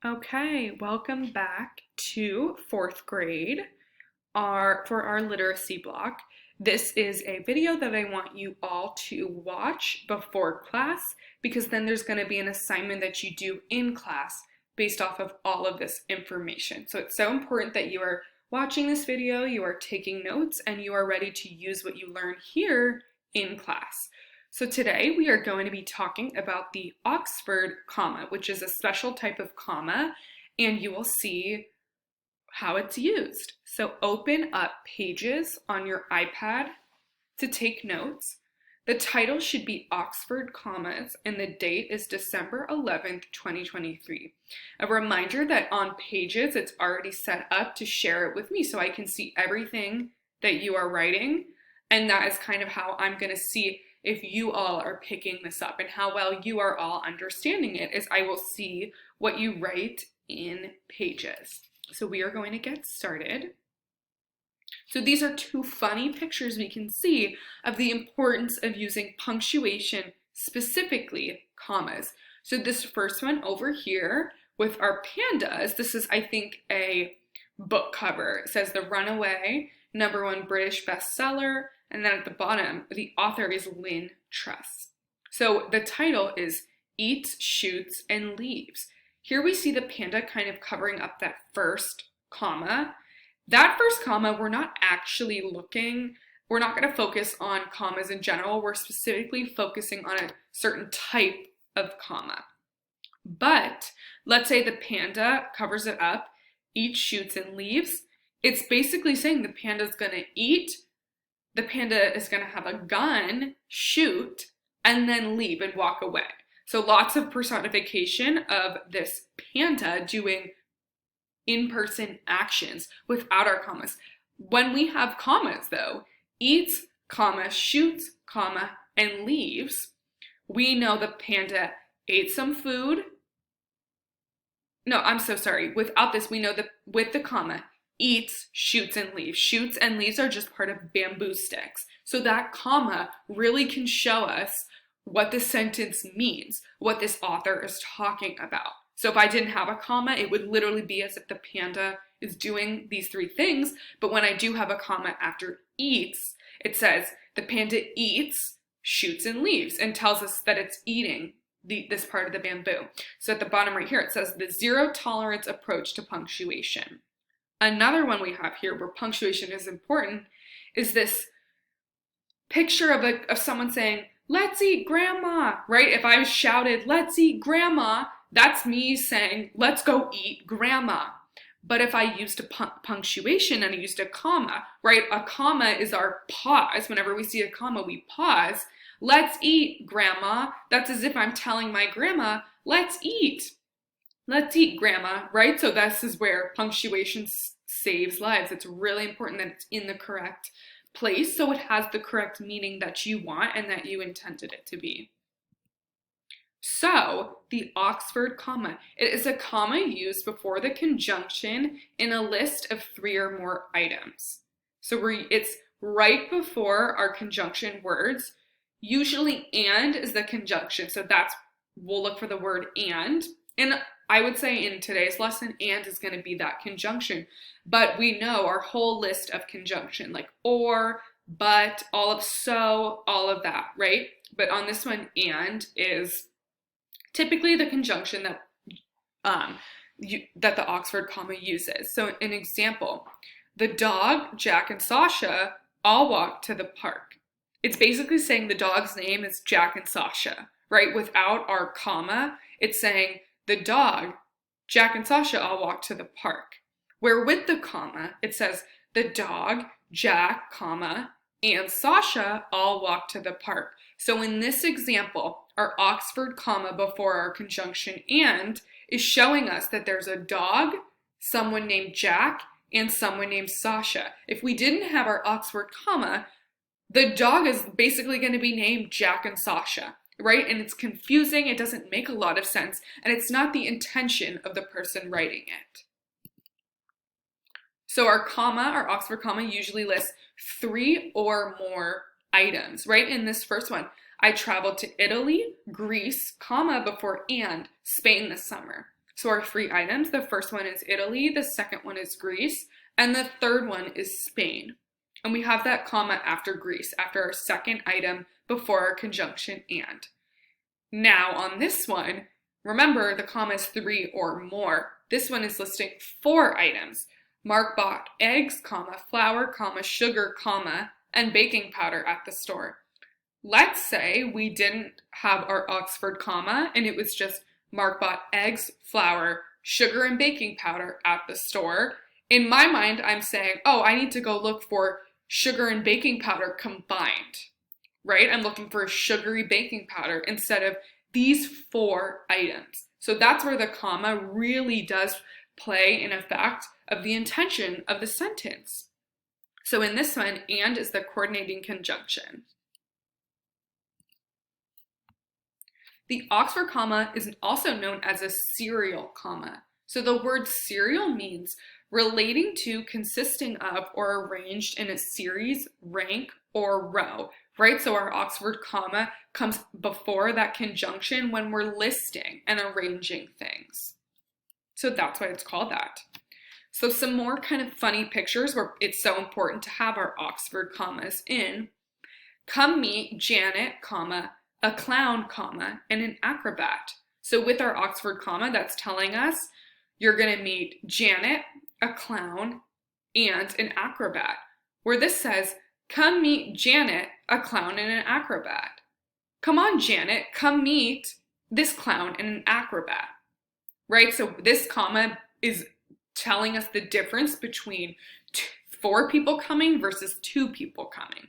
Okay, welcome back to fourth grade for our literacy block. This is a video that I want you all to watch before class because then there's going to be an assignment that you do in class based off of all of this information. So it's so important that you are watching this video, you are taking notes, and you are ready to use what you learn here in class. So today we are going to be talking about the Oxford comma, which is a special type of comma, and you will see how it's used. So open up Pages on your iPad to take notes. The title should be Oxford Commas, and the date is December 11th, 2023. A reminder that on Pages, it's already set up to share it with me so I can see everything that you are writing, and that is kind of how I'm going to see if you all are picking this up and how well you are all understanding it, is I will see what you write in Pages. So we are going to get started. So these are two funny pictures we can see of the importance of using punctuation, specifically commas. So this first one over here with our pandas, this is, I think, a book cover. It says The Runaway, #1 British bestseller, and then at the bottom, the author is Lynn Truss. So the title is Eats, Shoots, and Leaves. Here we see the panda kind of covering up that first comma. That first comma, we're not actually looking, we're not going to focus on commas in general. We're specifically focusing on a certain type of comma. But let's say the panda covers it up, eats, shoots, and leaves. It's basically saying the panda is going to eat, the panda is going to have a gun, shoot, and then leave and walk away. So lots of personification of this panda doing in-person actions without our commas. When we have commas though, eats, comma, shoots, comma, and leaves, we know the panda ate some food. No, I'm so sorry. Without this, we know that with the comma, eats, shoots, and leaves. Shoots and leaves are just part of bamboo sticks. So that comma really can show us what the sentence means, what this author is talking about. So if I didn't have a comma, it would literally be as if the panda is doing these three things. But when I do have a comma after eats, it says the panda eats, shoots, and leaves, and tells us that it's eating this part of the bamboo. So at the bottom right here, it says the zero tolerance approach to punctuation. Another one we have here where punctuation is important is this picture of someone saying, "Let's eat, grandma," right? If I shouted, "Let's eat, grandma," that's me saying, "Let's go eat, grandma." But if I used a punctuation and I used a comma, right? A comma is our pause. Whenever we see a comma, we pause. "Let's eat, grandma." That's as if I'm telling my grandma, "Let's eat. Let's eat, grandma," right? So this is where punctuation saves lives. It's really important that it's in the correct place so it has the correct meaning that you want and that you intended it to be. So the Oxford comma, it is a comma used before the conjunction in a list of 3 or more items. So it's right before our conjunction words. Usually and is the conjunction. So we'll look for the word and I would say in today's lesson, and is going to be that conjunction. But we know our whole list of conjunction, like or, but, all of so, all of that, right? But on this one, and is typically the conjunction that that the Oxford comma uses. So an example, the dog, Jack, and Sasha all walked to the park. It's basically saying the dog's name is Jack and Sasha, right? Without our comma, it's saying the dog, Jack, and Sasha all walked to the park. Where with the comma, it says the dog, Jack, comma, and Sasha all walked to the park. So in this example, our Oxford comma before our conjunction and is showing us that there's a dog, someone named Jack, and someone named Sasha. If we didn't have our Oxford comma, the dog is basically going to be named Jack and Sasha, right? And it's confusing, it doesn't make a lot of sense, and it's not the intention of the person writing it. So our comma, our Oxford comma, usually lists 3 or more items, right? In this first one, I traveled to Italy, Greece, comma, before and Spain this summer. So our three items, the first one is Italy, the second one is Greece, and the third one is Spain. And we have that comma after Greece, after our second item before our conjunction and. Now on this one, remember the comma is 3 or more. This one is listing 4 items. Mark bought eggs, comma, flour, comma, sugar, comma, and baking powder at the store. Let's say we didn't have our Oxford comma and it was just Mark bought eggs, flour, sugar, and baking powder at the store. In my mind, I'm saying, oh, I need to go look for sugar and baking powder combined, right? I'm looking for a sugary baking powder instead of these 4 items. So that's where the comma really does play an effect of the intention of the sentence. So in this one, and is the coordinating conjunction. The Oxford comma is also known as a serial comma. So the word serial means relating to, consisting of, or arranged in a series, rank, or row, right? So our Oxford comma comes before that conjunction when we're listing and arranging things. So that's why it's called that. So some more kind of funny pictures where it's so important to have our Oxford commas in. Come meet Janet, comma, a clown, comma, and an acrobat. So with our Oxford comma, that's telling us you're going to meet Janet, a clown, and an acrobat. Where this says, come meet Janet, a clown, and an acrobat. Come on, Janet, come meet this clown and an acrobat. Right? So this comma is telling us the difference between 4 people coming versus 2 people coming.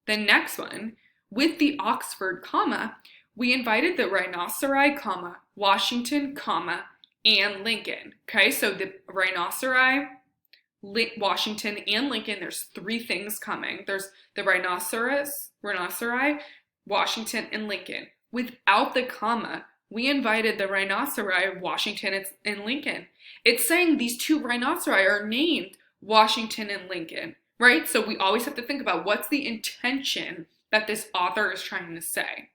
The next one, with the Oxford comma, we invited the rhinoceri, comma, Washington, comma, and Lincoln. Okay, so the rhinoceri, Washington, and Lincoln, there's 3 things coming. There's the rhinoceri, Washington, and Lincoln. Without the comma, we invited the rhinoceri, Washington, and Lincoln. It's saying these 2 rhinoceri are named Washington and Lincoln, right? So we always have to think about what's the intention that this author is trying to say.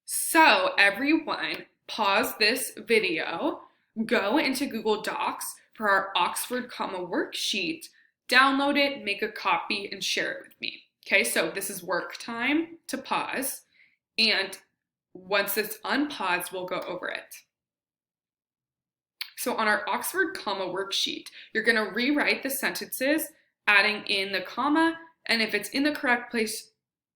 So everyone, pause this video, go into Google Docs for our Oxford comma worksheet, download it, make a copy, and share it with me. Okay, so this is work time to pause, and once it's unpaused, we'll go over it. So on our Oxford comma worksheet, you're going to rewrite the sentences, adding in the comma, and if it's in the correct place,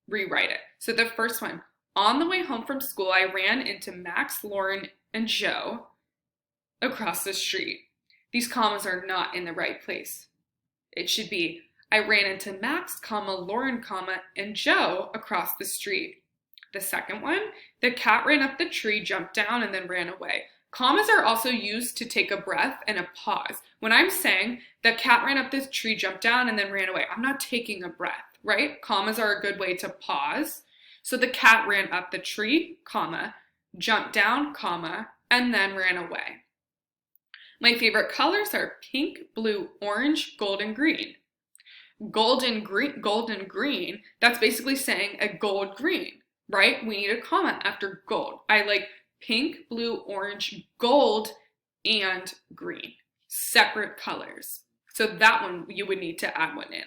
rewrite it. So the first one, on the way home from school, I ran into Max, Lauren, and Joe across the street. These commas are not in the right place. It should be, I ran into Max, comma, Lauren, comma, and Joe across the street. The second one, the cat ran up the tree, jumped down, and then ran away. Commas are also used to take a breath and a pause. When I'm saying the cat ran up this tree, jumped down, and then ran away, I'm not taking a breath, right? Commas are a good way to pause. So the cat ran up the tree, comma, jumped down, comma, and then ran away. My favorite colors are pink, blue, orange, gold, and green. Golden green, that's basically saying a gold green, right? We need a comma after gold. I like pink, blue, orange, gold, and green. Separate colors. So that one, you would need to add one in.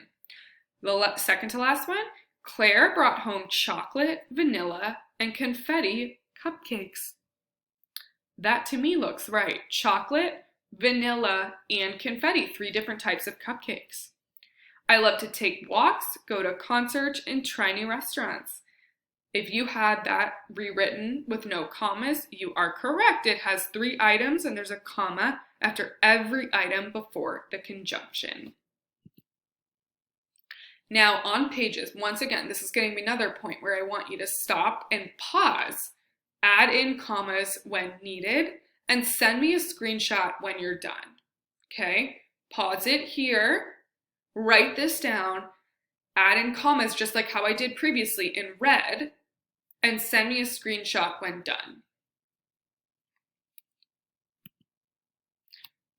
The second to last one, Claire brought home chocolate, vanilla, and confetti cupcakes. That to me looks right. Chocolate, vanilla, and confetti, 3 different types of cupcakes. I love to take walks, go to concerts, and try new restaurants. If you had that rewritten with no commas, you are correct. It has 3 items and there's a comma after every item before the conjunction. Now on pages, once again, this is going to be another point where I want you to stop and pause, add in commas when needed, and send me a screenshot when you're done. Okay? Pause it here, write this down, add in commas just like how I did previously in red, and send me a screenshot when done.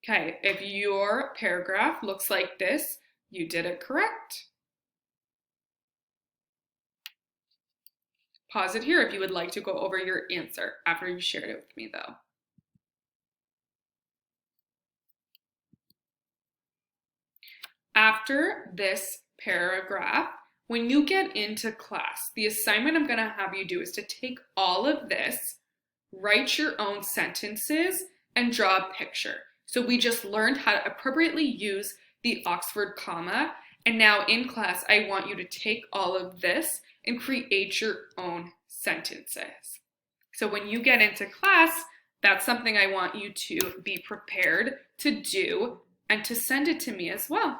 Okay, if your paragraph looks like this, you did it correct. Pause it here if you would like to go over your answer after you've shared it with me though. After this paragraph, when you get into class, the assignment I'm going to have you do is to take all of this, write your own sentences, and draw a picture. So we just learned how to appropriately use the Oxford comma, and now in class, I want you to take all of this and create your own sentences. So when you get into class, that's something I want you to be prepared to do and to send it to me as well.